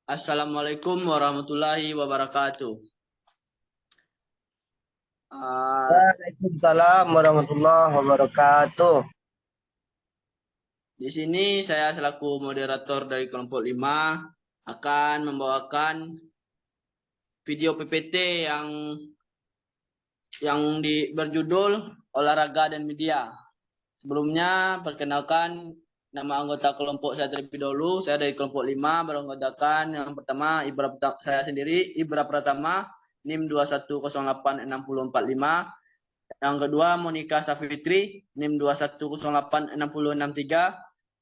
Assalamualaikum warahmatullahi wabarakatuh. Ah, Waalaikumsalam warahmatullahi wabarakatuh. di sini saya selaku moderator dari kelompok 5 akan membawakan video PPT yang berjudul Olahraga dan Media. Sebelumnya, perkenalkan nama anggota kelompok saya terlebih dahulu. Saya dari kelompok 5 beranggotakan yang pertama saya sendiri, Ibra Pratama, NIM 2108645. Yang kedua, Monica Safitri, NIM 2108663.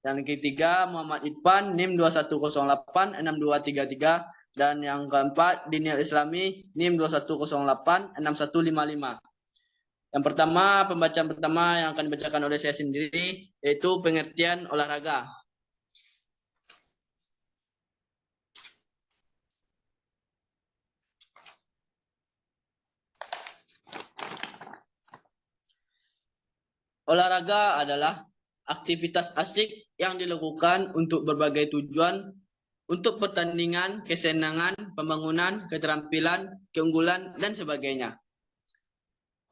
Dan ketiga, Muhammad Irfan, NIM 2108623. Dan yang keempat, Dinil Islami, NIM 210865155. Yang pertama, pembacaan pertama yang akan dibacakan oleh saya sendiri, yaitu pengertian olahraga. Olahraga adalah aktivitas asik yang dilakukan untuk berbagai tujuan, untuk pertandingan, kesenangan, pembangunan, keterampilan, keunggulan, dan sebagainya.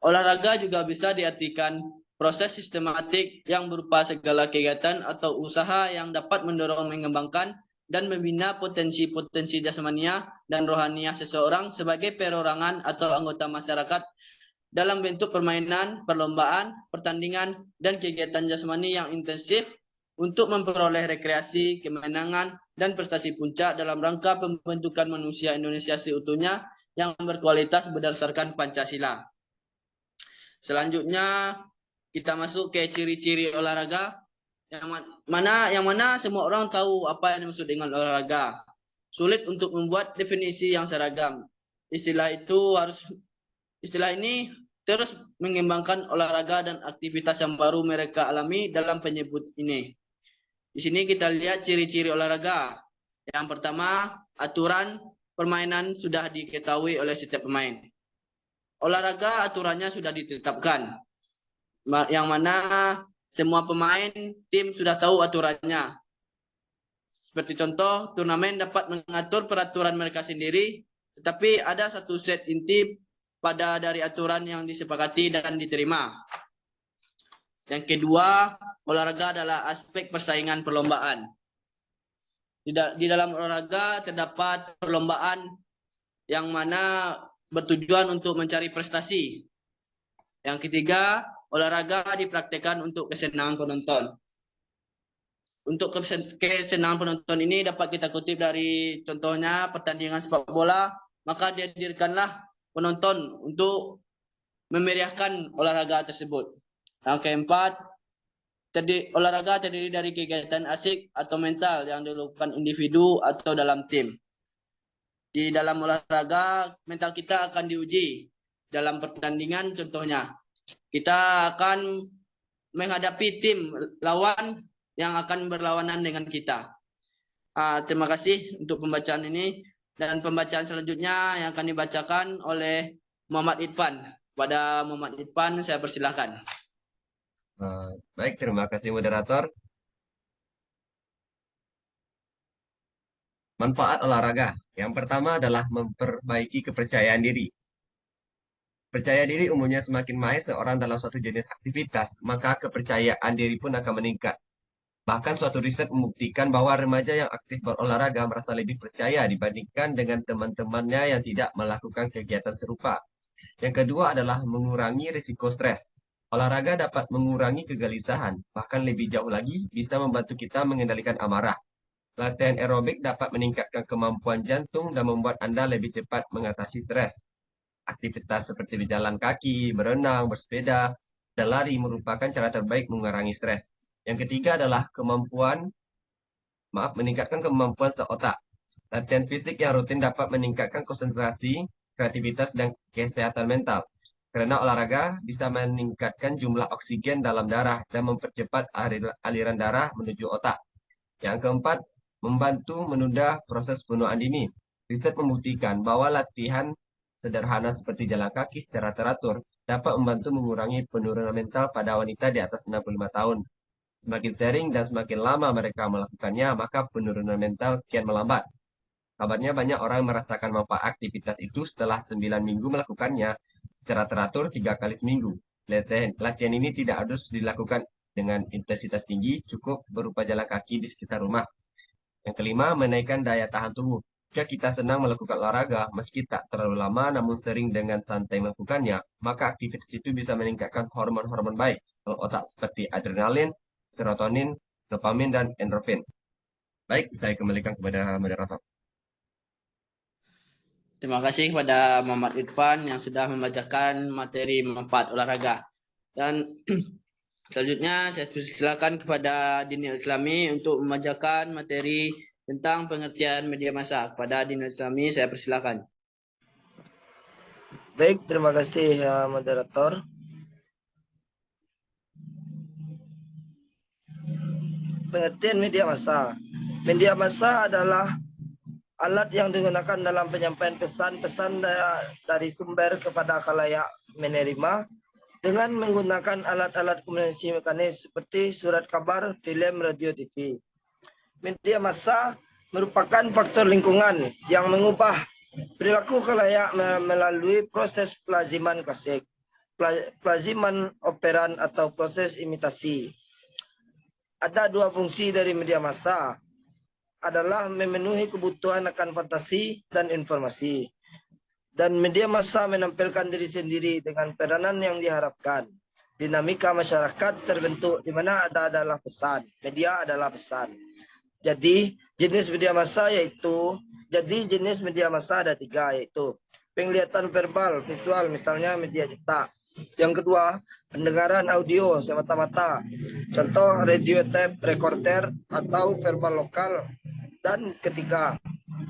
Olahraga juga bisa diartikan proses sistematik yang berupa segala kegiatan atau usaha yang dapat mendorong, mengembangkan, dan membina potensi-potensi jasmania dan rohania seseorang sebagai perorangan atau anggota masyarakat dalam bentuk permainan, perlombaan, pertandingan, dan kegiatan jasmani yang intensif untuk memperoleh rekreasi, kemenangan, dan prestasi puncak dalam rangka pembentukan manusia Indonesia seutuhnya yang berkualitas berdasarkan Pancasila. Selanjutnya kita masuk ke ciri-ciri olahraga yang mana semua orang tahu apa yang dimaksud dengan olahraga. Sulit untuk membuat definisi yang seragam. Istilah ini terus mengembangkan olahraga dan aktivitas yang baru mereka alami dalam penyebut ini. Di sini kita lihat ciri-ciri olahraga. Yang pertama, aturan permainan sudah diketahui oleh setiap pemain. Olahraga aturannya sudah ditetapkan, yang mana semua pemain tim sudah tahu aturannya. Seperti contoh, turnamen dapat mengatur peraturan mereka sendiri, tetapi ada satu set inti pada dari aturan yang disepakati dan diterima. Yang kedua, olahraga adalah aspek persaingan perlombaan. Di dalam olahraga terdapat perlombaan yang mana bertujuan untuk mencari prestasi. Yang ketiga, olahraga dipraktekkan untuk kesenangan penonton. Untuk kesenangan penonton ini dapat kita kutip dari contohnya pertandingan sepak bola, maka dihadirkanlah penonton untuk memeriahkan olahraga tersebut. Yang keempat, olahraga terdiri dari kegiatan asik atau mental yang dilakukan individu atau dalam tim. Di dalam olahraga, mental kita akan diuji dalam pertandingan contohnya. Kita akan menghadapi tim lawan yang akan berlawanan dengan kita. Terima kasih untuk pembacaan ini. Dan pembacaan selanjutnya yang akan dibacakan oleh Muhammad Irfan. Pada Muhammad Irfan, saya persilahkan. Baik, terima kasih moderator. Manfaat olahraga. Yang pertama adalah memperbaiki kepercayaan diri. Percaya diri umumnya semakin mahir seorang dalam suatu jenis aktivitas, maka kepercayaan diri pun akan meningkat. Bahkan suatu riset membuktikan bahwa remaja yang aktif berolahraga merasa lebih percaya dibandingkan dengan teman-temannya yang tidak melakukan kegiatan serupa. Yang kedua adalah mengurangi risiko stres. Olahraga dapat mengurangi kegelisahan, bahkan lebih jauh lagi bisa membantu kita mengendalikan amarah. Latihan aerobik dapat meningkatkan kemampuan jantung dan membuat Anda lebih cepat mengatasi stres. Aktivitas seperti berjalan kaki, berenang, bersepeda, dan lari merupakan cara terbaik mengurangi stres. Yang ketiga adalah meningkatkan kemampuan seotak. Latihan fisik yang rutin dapat meningkatkan konsentrasi, kreativitas, dan kesehatan mental. Karena olahraga bisa meningkatkan jumlah oksigen dalam darah dan mempercepat aliran darah menuju otak. Yang keempat, membantu menunda proses penuaan dini. Riset membuktikan bahwa latihan sederhana seperti jalan kaki secara teratur dapat membantu mengurangi penurunan mental pada wanita di atas 65 tahun. Semakin sering dan semakin lama mereka melakukannya, maka penurunan mental kian melambat. Kabarnya banyak orang merasakan manfaat aktivitas itu setelah 9 minggu melakukannya secara teratur 3 kali seminggu. Latihan ini tidak harus dilakukan dengan intensitas tinggi, cukup berupa jalan kaki di sekitar rumah. Yang kelima, menaikkan daya tahan tubuh. Jika kita senang melakukan olahraga, meski tak terlalu lama namun sering dengan santai melakukannya, maka aktivitas itu bisa meningkatkan hormon-hormon baik dalam otak seperti adrenalin, serotonin, dopamin, dan endorfin. Baik, saya kembalikan kepada moderator. Terima kasih kepada Muhammad Irfan yang sudah membacakan materi manfaat olahraga. Dan selanjutnya saya persilakan kepada Dinil Islami untuk membacakan materi tentang pengertian media massa. Kepada Dinil Islami saya persilakan. Baik, terima kasih moderator. Pengertian media massa. Media massa adalah alat yang digunakan dalam penyampaian pesan-pesan dari sumber kepada khalayak menerima dengan menggunakan alat-alat komunikasi mekanis seperti surat kabar, film, radio, TV. Media massa merupakan faktor lingkungan yang mengubah perilaku khalayak melalui proses pelaziman klasik, pelaziman operan atau proses imitasi. Ada dua fungsi dari media massa, adalah memenuhi kebutuhan akan fantasi dan informasi. Dan media massa menampilkan diri sendiri dengan peranan yang diharapkan. Dinamika masyarakat terbentuk di mana adalah pesan. Media adalah pesan. Jadi jenis media massa ada 3, yaitu penglihatan verbal, visual, misalnya media cetak. Yang kedua, pendengaran audio semata-mata, contoh radio tape recorder atau verbal lokal. Dan ketiga,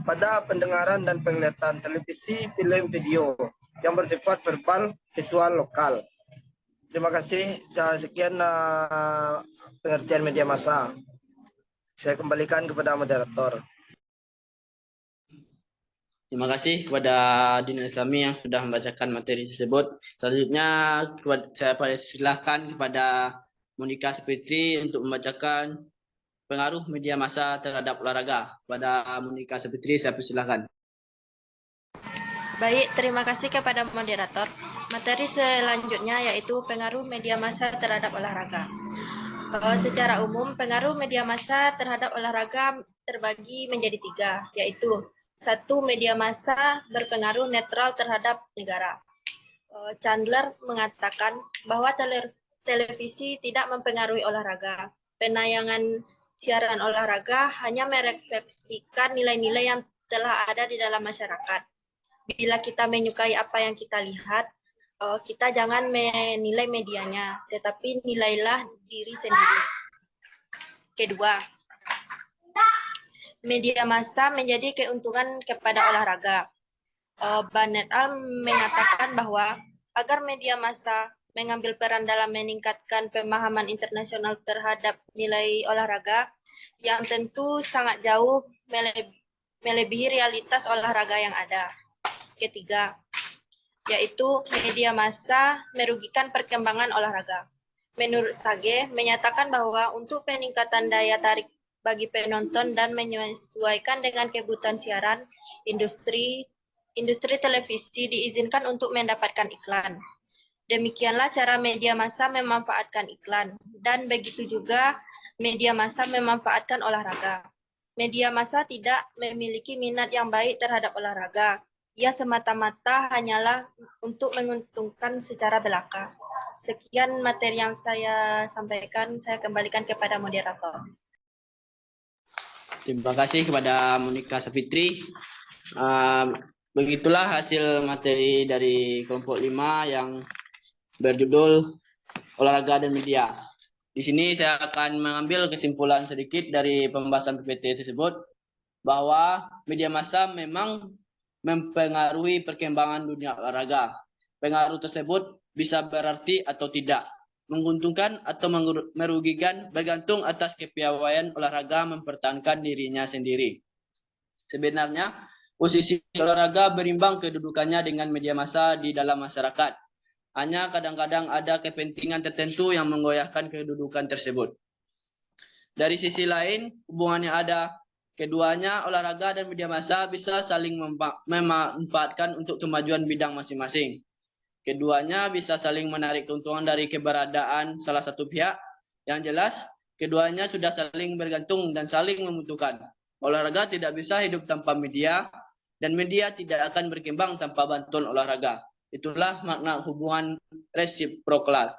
pada pendengaran dan penglihatan televisi, film, video yang bersifat verbal, visual, lokal. Terima kasih. Sekian pengertian media massa. Saya kembalikan kepada moderator. Terima kasih kepada Dinil Islami yang sudah membacakan materi tersebut. Selanjutnya saya persilahkan kepada Monika Sapitri untuk membacakan pengaruh media massa terhadap olahraga. Pada Monika Sapitri saya persilahkan. Baik, terima kasih kepada moderator. Materi selanjutnya yaitu pengaruh media massa terhadap olahraga. Secara umum, pengaruh media massa terhadap olahraga terbagi menjadi 3, yaitu 1. Media massa berpengaruh netral terhadap negara. Chandler mengatakan bahwa televisi tidak mempengaruhi olahraga. Penayangan siaran olahraga hanya merefleksikan nilai-nilai yang telah ada di dalam masyarakat. Bila kita menyukai apa yang kita lihat, kita jangan menilai medianya, tetapi nilailah diri sendiri. Kedua, media massa menjadi keuntungan kepada olahraga. Barnett Al mengatakan bahwa agar media massa mengambil peran dalam meningkatkan pemahaman internasional terhadap nilai olahraga yang tentu sangat jauh melebihi realitas olahraga yang ada. Ketiga, yaitu media massa merugikan perkembangan olahraga. Menurut Sage, menyatakan bahwa untuk peningkatan daya tarik bagi penonton dan menyesuaikan dengan kebutuhan siaran, industri televisi diizinkan untuk mendapatkan iklan. Demikianlah cara media massa memanfaatkan iklan, dan begitu juga media massa memanfaatkan olahraga. Media massa tidak memiliki minat yang baik terhadap olahraga. Ia semata-mata hanyalah untuk menguntungkan secara belaka. Sekian materi yang saya sampaikan, saya kembalikan kepada moderator. Terima kasih kepada Monika Sapitri. Begitulah hasil materi dari kelompok 5 yang berjudul olahraga dan media. Di sini saya akan mengambil kesimpulan sedikit dari pembahasan PPT tersebut bahwa media massa memang mempengaruhi perkembangan dunia olahraga. Pengaruh tersebut bisa berarti atau tidak, menguntungkan atau merugikan bergantung atas kepiawaian olahraga mempertahankan dirinya sendiri. Sebenarnya posisi olahraga berimbang kedudukannya dengan media massa di dalam masyarakat. Hanya kadang-kadang ada kepentingan tertentu yang menggoyahkan kedudukan tersebut. Dari sisi lain, hubungannya ada Keduanya, olahraga dan media massa bisa saling memanfaatkan untuk kemajuan bidang masing-masing. Keduanya bisa saling menarik keuntungan dari keberadaan salah satu pihak. Yang jelas, keduanya sudah saling bergantung dan saling membutuhkan. Olahraga tidak bisa hidup tanpa media, dan media tidak akan berkembang tanpa bantuan olahraga. Itulah makna hubungan resiprokal.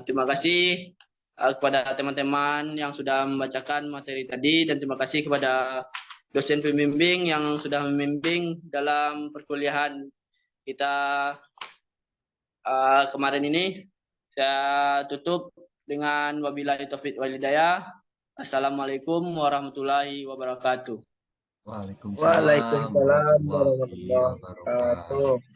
Terima kasih kepada teman-teman yang sudah membacakan materi tadi, dan terima kasih kepada dosen pembimbing yang sudah membimbing dalam perkuliahan kita kemarin ini. Saya tutup dengan wabillahi taufiq wal hidayah. Assalamualaikum warahmatullahi wabarakatuh. Waalaikumsalam Waalaikumsalam warahmatullahi warahmatullahi wabarakatuh. wabarakatuh.